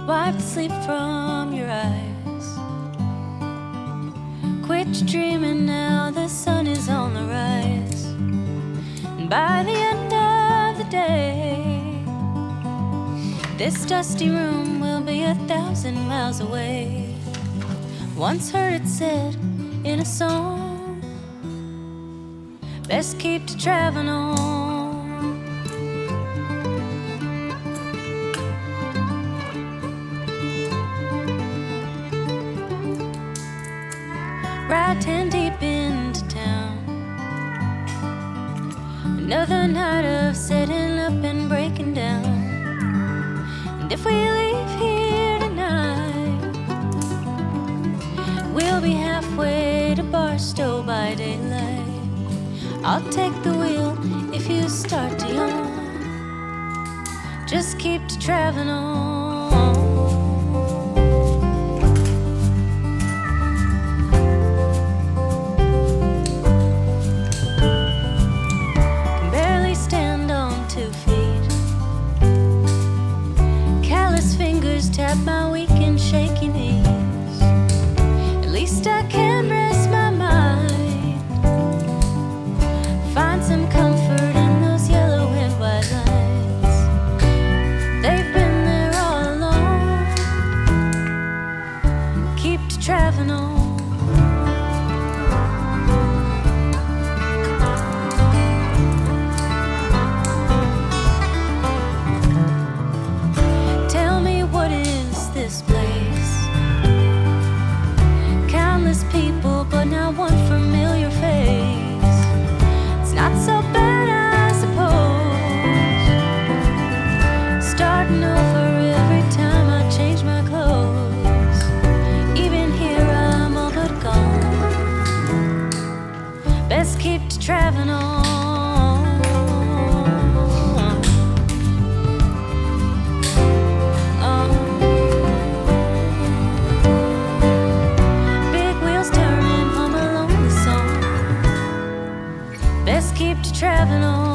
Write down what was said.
Wipe the sleep from your eyes. Quit your dreaming now, the sun is on the rise. And by the end of the day, this dusty room will be 1,000 miles away. Once heard it said in a song, best keep to traveling on. Ride 10 deep into town. Another night of setting up and breaking down. And if we leave here tonight, we'll be halfway to Barstow by daylight. I'll take the wheel if you start to yawn. Just keep to traveling on. Tap my weak and shaky knees. At least I can rest my mind. Find some comfort in those yellow and white lines. They've been there all along. Keep to traveling on. This place, countless people, but not one familiar face. It's not so bad, I suppose. Starting over every time I change my clothes. Even here I'm all but gone. Best keep to traveling on. Keep to traveling on.